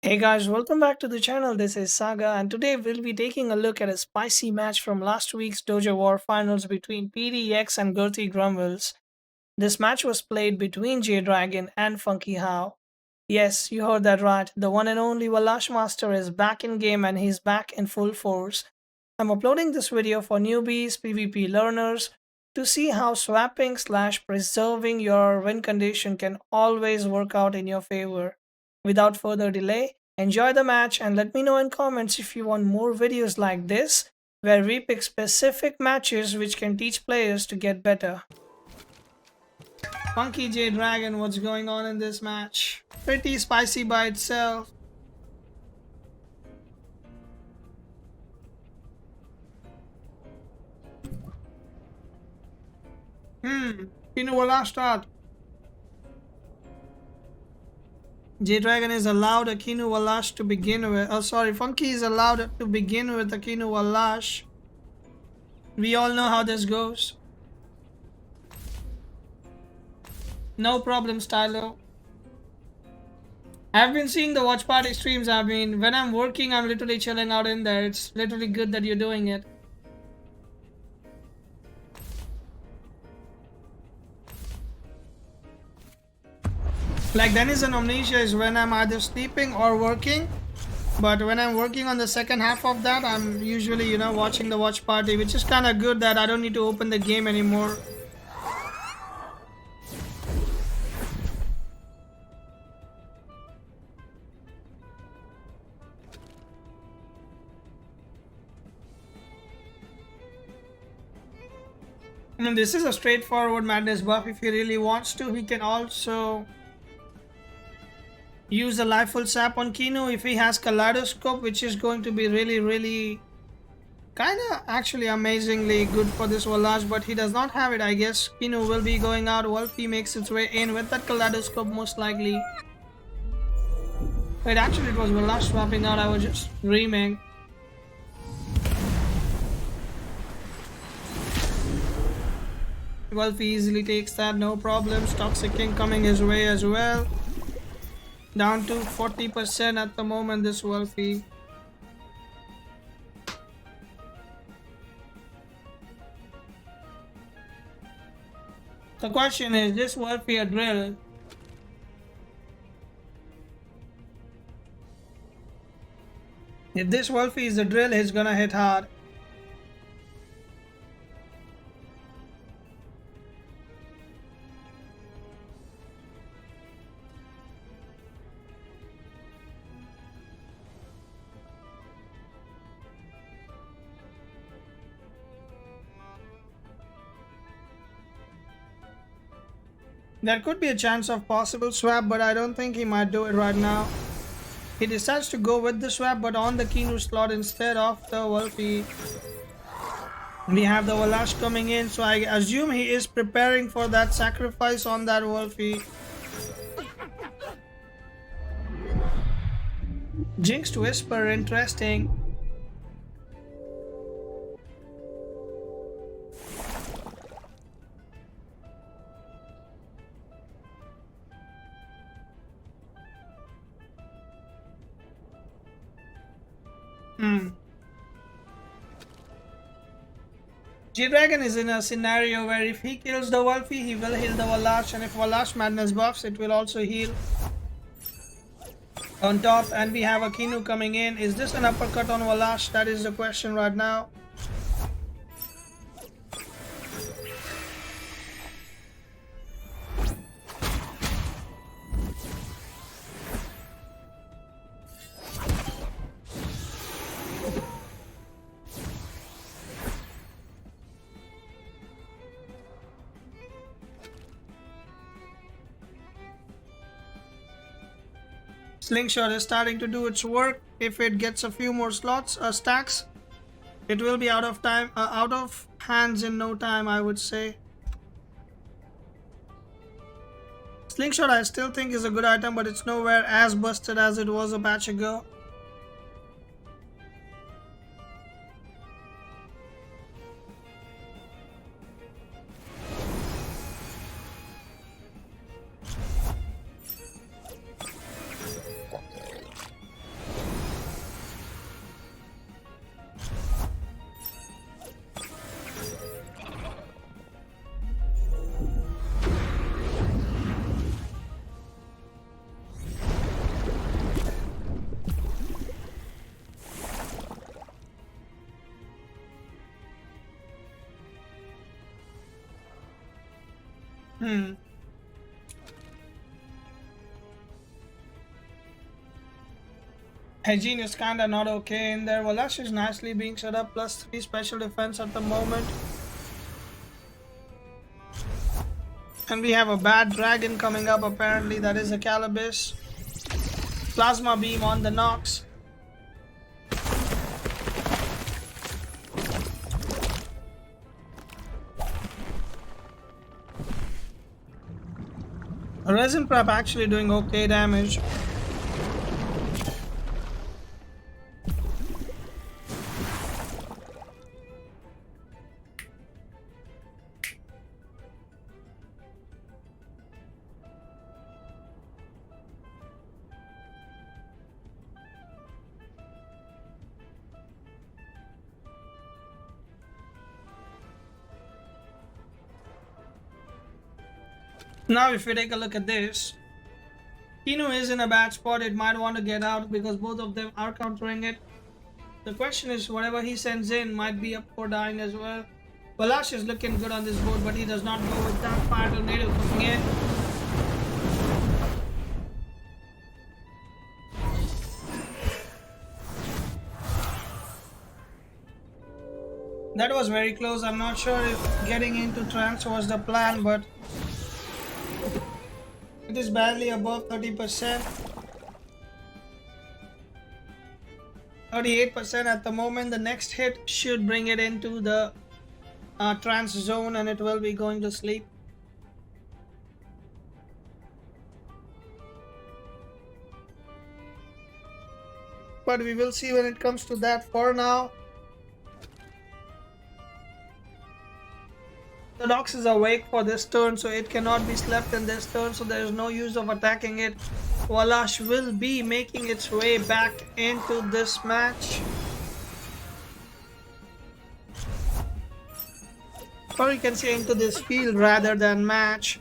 Hey guys, welcome back to the channel. This is Saga, and today we'll be taking a look at a spicy match from last week's Dojo War Finals between PDX and Girthy Grumvels. This match was played between J-Dragon and Funkyhao. Yes, you heard that right. The one and only Valash Master is back in game and he's back in full force. I'm uploading this video for newbies, PvP learners, to see how swapping slash preserving your win condition can always work out in your favor. Without further delay, enjoy the match and let me know in comments if you want more videos like this, where we pick specific matches which can teach players to get better. Funky J Dragon, what's going on in this match? Pretty spicy by itself. 𝗃𝗃 start. J-Dragon is allowed a 𝗃𝗃 to begin with. Oh, sorry, Funky is allowed to begin with a 𝗃𝗃. We all know how this goes. No problem, Stylo. I've been seeing the watch party streams. I mean, when I'm working, I'm literally chilling out in there. It's literally good that you're doing it. Like Dennis and Amnesia is when I'm either sleeping or working. But when I'm working on the second half of that, I'm usually, watching the watch party, which is kind of good that I don't need to open the game anymore. I mean, this is a straightforward madness buff. If he really wants to, he can also use the life full sap on Kinu if he has Kaleidoscope, which is going to be really kind of actually amazingly good for this Valash, but he does not have it. I guess Kinu will be going out. 𝗬𝗶𝗴 makes its way in with that Kaleidoscope most likely. Wait, actually it was Valash swapping out. I was just dreaming. 𝗬𝗶𝗴 easily takes that, no problems. Toxic King coming his way as well. Down to 40% at the moment, this 𝗬𝗶𝗴. The question is, this 𝗬𝗶𝗴 a drill? If this 𝗬𝗶𝗴 is a drill, he's gonna hit hard. There could be a chance of possible swap, but I don't think he might do it right now. He decides to go with the swap, but on the Kinu slot instead of the 𝗬𝗶𝗴. We have the Valash coming in, so I assume he is preparing for that sacrifice on that 𝗬𝗶𝗴. Jinxed Whisper, interesting. J-Dragon is in a scenario where if he kills the 𝗬𝗶𝗴, he will heal the Valash, and if Valash madness buffs, it will also heal. On top, and we have a Kinu coming in. Is this an uppercut on Valash? That is the question right now. Slingshot is starting to do its work. If it gets a few more slots, stacks, it will be out of hands in no time, I would say. Slingshot I still think is a good item, but it's nowhere as busted as it was a patch ago. Hygiene is kinda not okay in there. Valash is nicely being set up, +3 special defense at the moment. And we have a bad dragon coming up apparently, that is a 𝗂𝗶𝗵𝗴. Plasma beam on the Nox. 𝗬𝗏𝗵𝗶 actually doing okay damage. Now if we take a look at this, Kinu is in a bad spot. It might want to get out because both of them are countering it. The question is whatever he sends in might be up for dying as well. Valash is looking good on this board, but he does not go with that fire tornado coming in. That was very close. I'm not sure if getting into trance was the plan, but it is barely above 30%. 38% at the moment. The next hit should bring it into the trance zone and it will be going to sleep. But we will see when it comes to that. For now, the Nox is awake for this turn, so it cannot be slept in this turn, so there is no use of attacking it. Valash will be making its way back into this match. Or you can say into this field rather than match.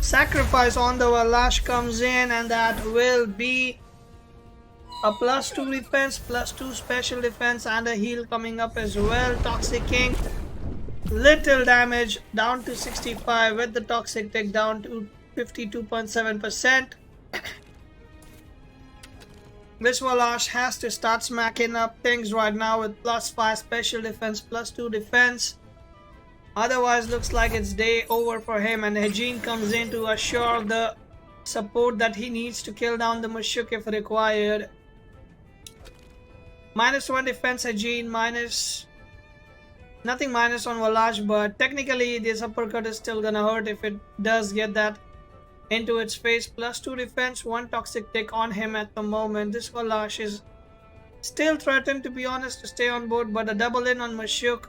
Sacrifice on the Valash comes in, and that will be a +2 defense, +2 special defense, and a heal coming up as well. Toxic King, little damage, down to 65 with the Toxic Tick down to 52.7%. This Valash has to start smacking up things right now with +5 special defense, +2 defense. Otherwise, looks like it's day over for him, and Hygiene comes in to assure the support that he needs to kill down the Mushuk if required. -1 defense Hygiene, nothing minus on Valash, but technically this uppercut is still gonna hurt if it does get that into its face. +2 defense, 1 Toxic Tick on him at the moment. This Valash is still threatened, to be honest, to stay on board, but a double in on Mushuk,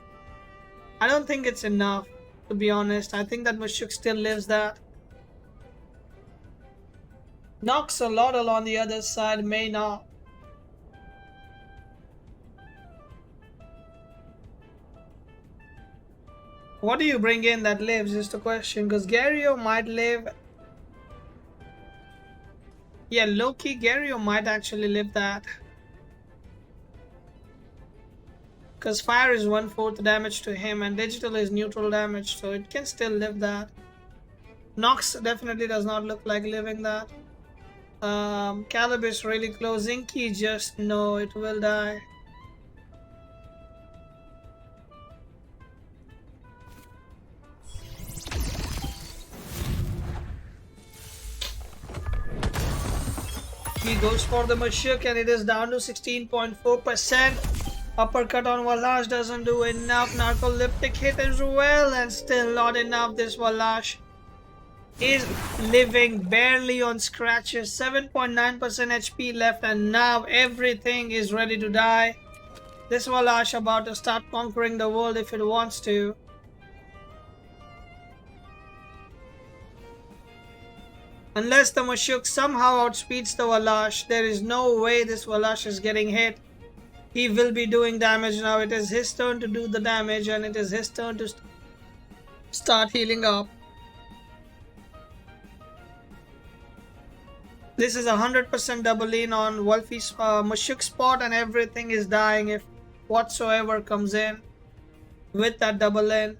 I don't think it's enough, to be honest. I think that Mushuk still lives that. Noxolotl on the other side may not. What do you bring in that lives is the question, because Gario might live. Yeah, low-key Gario might actually live that. Because fire is 1/4 damage to him and digital is neutral damage, so it can still live that. Nox definitely does not look like living that. 𝗂𝗶𝗵𝗏 is really close. 𝗬𝗂𝗽𝗽𝗇 just no, it will die. He goes for the Mushuk and it is down to 16.4%. Uppercut on Valash doesn't do enough. Narcoleptic hit as well and still not enough. This Valash is living barely on scratches. 7.9% HP left and now everything is ready to die. This Valash about to start conquering the world if it wants to. Unless the Mushuk somehow outspeeds the Valash, there is no way this Valash is getting hit. He will be doing damage now. It is his turn to do the damage and it is his turn to start healing up. This is 100% double in on Wolfie's Mushuk spot and everything is dying if whatsoever comes in with that double in.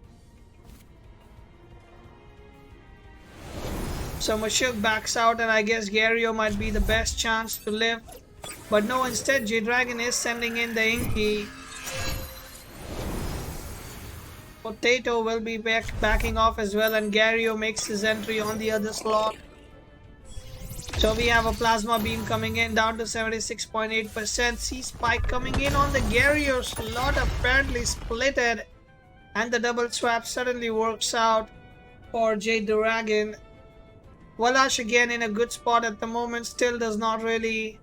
So 𝗧𝗃 backs out, and I guess 𝗬𝗺𝗈 might be the best chance to live. But no, instead J-Dragon is sending in the Inky. Potato will be backing off as well, and 𝗬𝗈 makes his entry on the other slot. So we have a plasma beam coming in down to 76.8%. 𝗧𝗵𝗵 coming in on the 𝗬𝗈 slot, apparently splitted, and the double swap suddenly works out for J-Dragon. Valash again in a good spot at the moment, still does not really...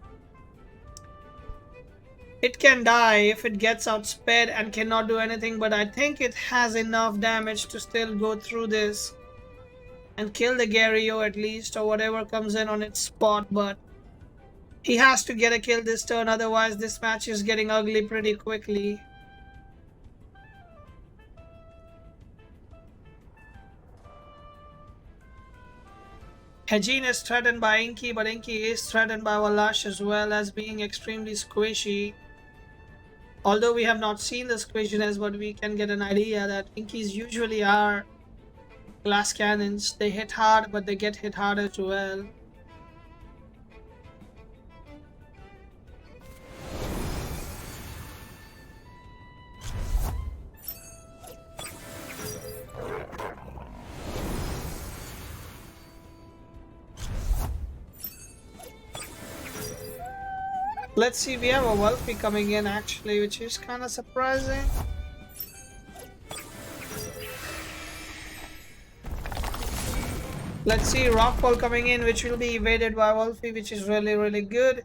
It can die if it gets outsped and cannot do anything, but I think it has enough damage to still go through this and kill the 𝗬𝗈 at least, or whatever comes in on its spot. But he has to get a kill this turn, otherwise this match is getting ugly pretty quickly. Hejin is threatened by Inky, but Inky is threatened by Valash as well as being extremely squishy. Although we have not seen the squishiness, but we can get an idea that Inkys usually are glass cannons. They hit hard, but they get hit hard as well. Let's see, we have a 𝗬𝗶𝗴 coming in actually, which is kind of surprising. Let's see, Rockfall coming in, which will be evaded by 𝗬𝗶𝗴, which is really good.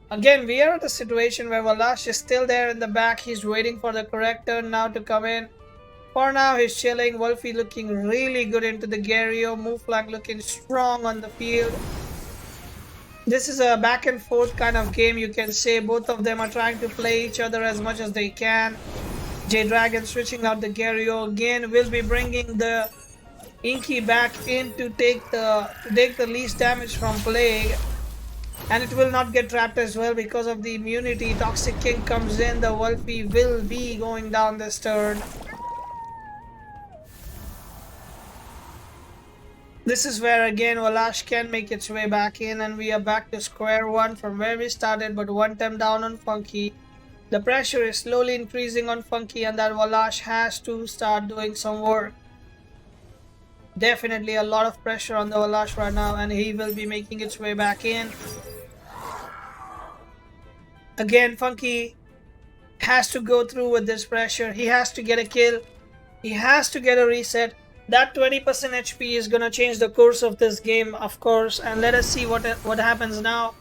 Again, we are at a situation where Valash is still there in the back. He's waiting for the correct turn now to come in. For now, he's chilling. 𝗬𝗶𝗴 looking really good into the 𝗬𝗈. Move flank looking strong on the field. This is a back and forth kind of game, you can say. Both of them are trying to play each other as much as they can. J-Dragon switching out the 𝗬𝗈 again. Will be bringing the Inky back in to take the least damage from Plague. And it will not get trapped as well because of the immunity. Toxic King comes in. The 𝗬𝗶𝗴 will be going down this turn. This is where again Valash can make its way back in, and we are back to square one from where we started, but one temp down on Funky. The pressure is slowly increasing on Funky, and that Valash has to start doing some work. Definitely a lot of pressure on the Valash right now, and he will be making its way back in. Again, Funky has to go through with this pressure. He has to get a kill. He has to get a reset. That 20% HP is gonna change the course of this game, of course, and let us see what happens now.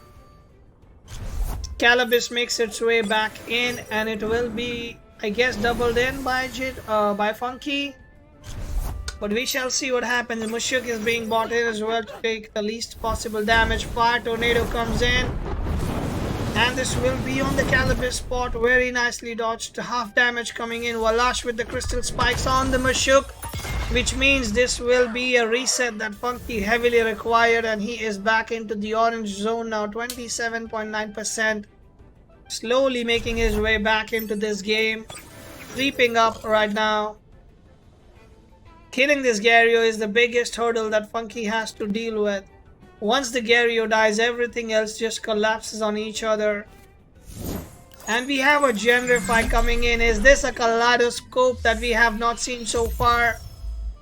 𝗂𝗶𝗆 makes its way back in, and it will be, I guess, doubled in by Funky. But we shall see what happens. 𝗧𝗃 is being bought in as well to take the least possible damage. Fire Tornado comes in, and this will be on the 𝗂𝗶𝗆 spot. Very nicely dodged. Half damage coming in. Valash with the crystal spikes on the 𝗧𝗃, which means this will be a reset that Funky heavily required, and he is back into the orange zone now. 27.9%. Slowly making his way back into this game. Creeping up right now. Killing this 𝗬𝗈 is the biggest hurdle that Funky has to deal with. Once the 𝗬𝗈 dies, everything else just collapses on each other. And we have a 𝗬𝗺𝗺𝗫 coming in. Is this a kaleidoscope that we have not seen so far?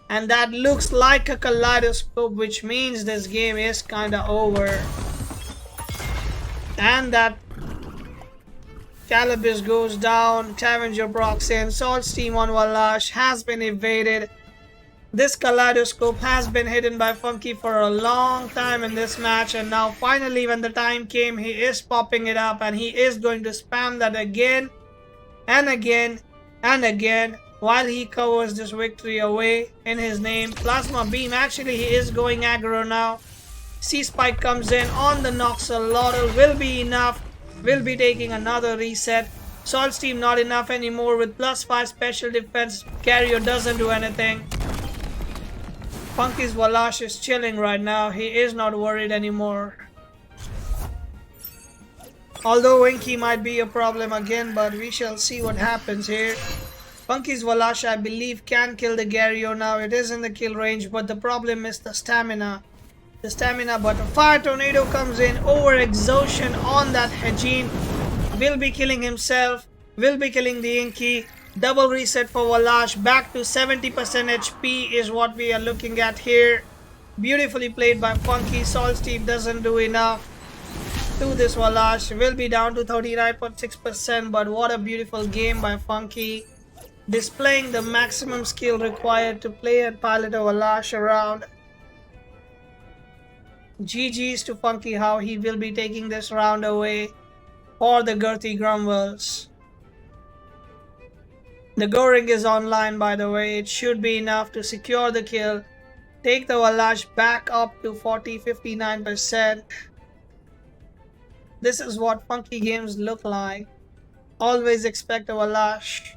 And that looks like a kaleidoscope, which means this game is kinda over. And that 𝗂𝗂𝗵𝗆 goes down. Scavenger procs in. Salt's team on Valash has been evaded. This kaleidoscope has been hidden by Funky for a long time in this match, and now finally when the time came, he is popping it up, and he is going to spam that again and again and again while he covers this victory away in his name. Plasma beam, actually he is going aggro now. C-Spike comes in on the 𝗧𝗃𝗺, will be enough, will be taking another reset. Salt's team not enough anymore with +5 special defense. 𝗬𝗈 doesn't do anything. Funky's Valash is chilling right now. He is not worried anymore. Although Inky might be a problem again, but we shall see what happens here. Funky's Valash, I believe, can kill the Garyo now. It is in the kill range, but the problem is the stamina. The stamina, but a fire tornado comes in. Over-exhaustion on that Hejin. Will be killing himself. Will be killing the Inky. Double reset for Valash. Back to 70% HP is what we are looking at here. Beautifully played by Funky. Solstice doesn't do enough to this Valash. Will be down to 39.6%, but what a beautiful game by Funky. Displaying the maximum skill required to play and pilot a Valash around. GG's to Funkyhao. He will be taking this round away for the Girthy Grumvels. The Goring is online, by the way. It should be enough to secure the kill. Take the Valash back up to 59%. This is what Funky games look like. Always expect a Valash.